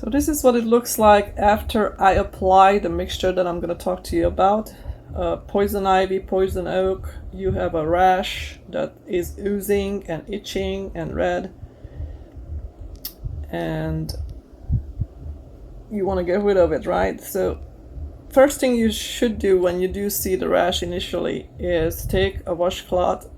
So this is what it looks like after I apply the mixture that I'm going to talk to you about. Poison ivy, poison oak, you have a rash that is oozing and itching and red, and you want to get rid of it, right? So first thing you should do when you do see the rash initially is take a washcloth,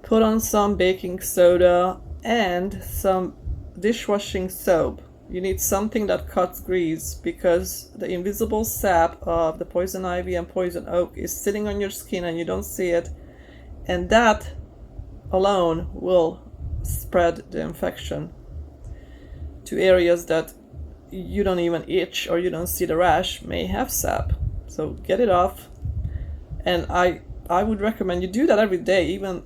put on some baking soda and some dishwashing soap. You need something that cuts grease because the invisible sap of the poison ivy and poison oak is sitting on your skin and you don't see it, and that alone will spread the infection to areas that you don't even itch or you don't see the rash may have sap. So get it off, and I would recommend you do that every day. Even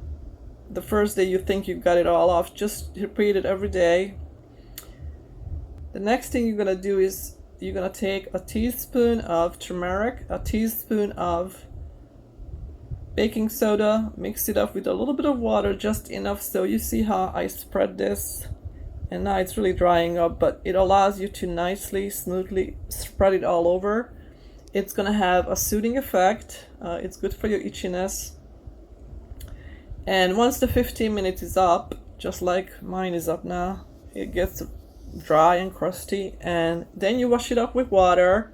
the first day you think you've got it all off, just repeat it every day. The next thing you're gonna do is you're gonna take a teaspoon of turmeric, a teaspoon of baking soda, mix it up with a little bit of water, just enough so you see how I spread this, and now it's really drying up, but it allows you to nicely, smoothly spread it all over. It's gonna have a soothing effect. It's good for your itchiness. And once the 15 minutes is up, just like mine is up now, it gets dry and crusty, and then you wash it up with water,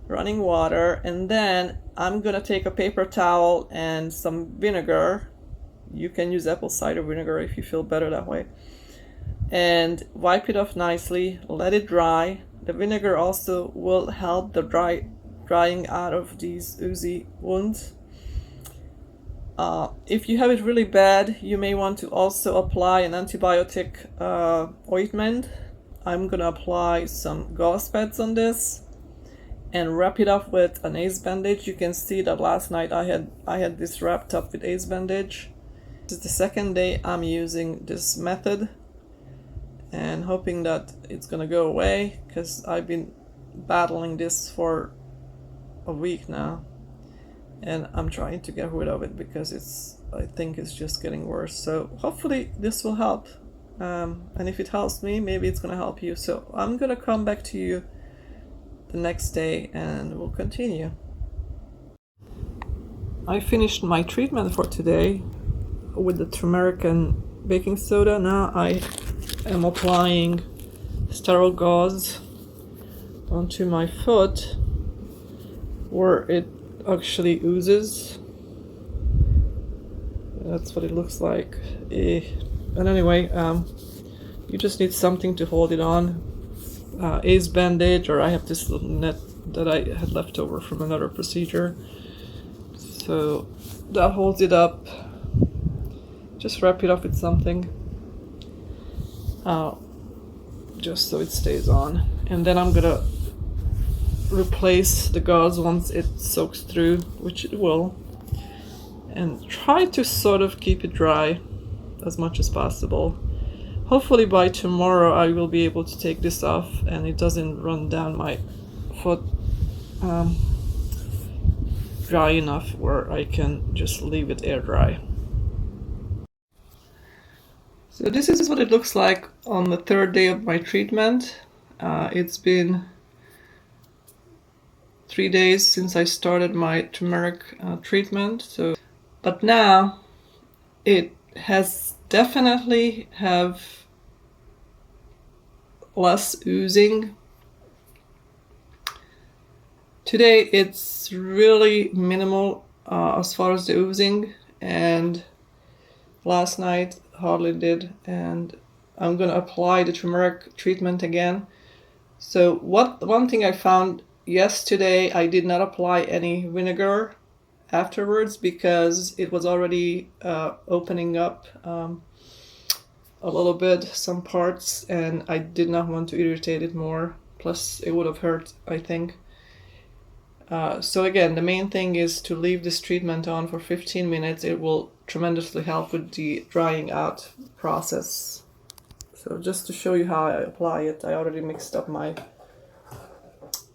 running water, and then I'm gonna take a paper towel and some vinegar. You can use apple cider vinegar if you feel better that way, and wipe it off nicely, let it dry. The vinegar also will help the drying out of these oozy wounds. If you have it really bad, you may want to also apply an antibiotic ointment. I'm gonna apply some gauze pads on this and wrap it up with an ace bandage. You can see that last night I had this wrapped up with ace bandage. This is the second day I'm using this method and hoping that it's gonna go away, because I've been battling this for a week now. And I'm trying to get rid of it because I think it's just getting worse. So hopefully this will help. And if it helps me, maybe it's gonna help you. So I'm gonna come back to you the next day and we'll continue. I finished my treatment for today with the turmeric and baking soda. Now I am applying sterile gauze onto my foot where it actually oozes. That's what it looks like. And anyway, you just need something to hold it on. Ace bandage, or I have this little net that I had left over from another procedure. So that holds it up. Just wrap it up with something, just so it stays on. And then I'm gonna replace the gauze once it soaks through, which it will, and try to sort of keep it dry as much as possible. Hopefully by tomorrow I will be able to take this off and it doesn't run down my foot dry enough where I can just leave it air dry. So this is what it looks like on the third day of my treatment. It's been 3 days since I started my turmeric treatment. But now it has definitely have less oozing. Today it's really minimal as far as the oozing, and last night hardly did. And I'm gonna apply the turmeric treatment again. So one thing I found yesterday, I did not apply any vinegar afterwards because it was already opening up a little bit, some parts, and I did not want to irritate it more. Plus it would have hurt, I think. So again, the main thing is to leave this treatment on for 15 minutes. It will tremendously help with the drying out process. So just to show you how I apply it, I already mixed up my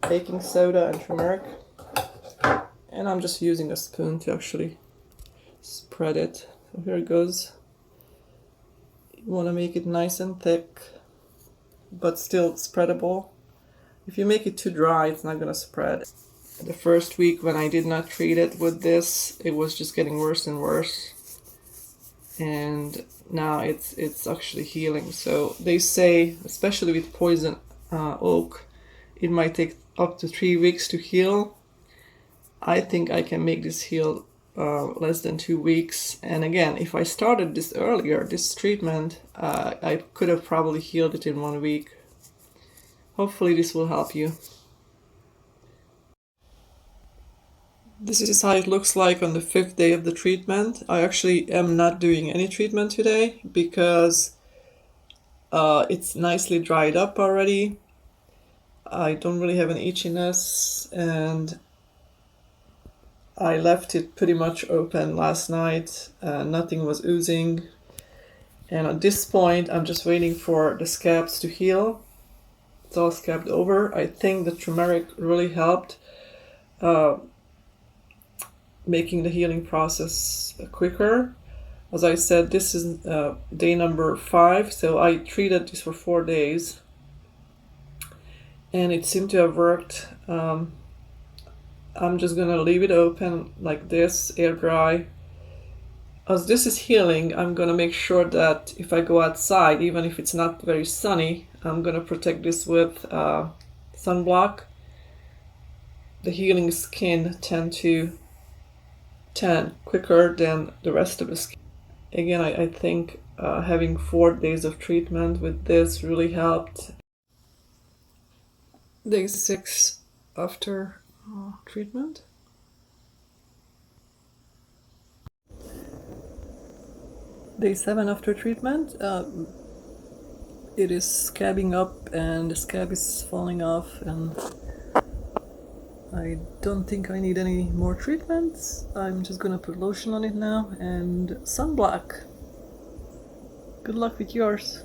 baking soda and turmeric, and I'm just using a spoon to actually spread it. So here it goes. You want to make it nice and thick. but still spreadable. If you make it too dry, it's not gonna spread. The first week when I did not treat it with this, it was just getting worse and worse. And now it's actually healing. So they say, especially with poison oak, it might take up to 3 weeks to heal. I think I can make this heal less than 2 weeks. And again, if I started this earlier, this treatment, I could have probably healed it in 1 week. Hopefully this will help you. This is how it looks like on the 5th day of the treatment. I actually am not doing any treatment today because it's nicely dried up already. I don't really have an itchiness, and I left it pretty much open last night. Nothing was oozing. And at this point, I'm just waiting for the scabs to heal. It's all scabbed over. I think the turmeric really helped making the healing process quicker. As I said, this is day number 5, so I treated this for 4 days. And it seemed to have worked. I'm just gonna leave it open like this, air dry. As this is healing, I'm gonna make sure that if I go outside, even if it's not very sunny, I'm gonna protect this with sunblock. The healing skin tend to tan quicker than the rest of the skin. Again, I think having 4 days of treatment with this really helped. Day 6 after treatment. Day 7 after treatment. It is scabbing up and the scab is falling off, and I don't think I need any more treatments. I'm just gonna put lotion on it now and sunblock. Good luck with yours.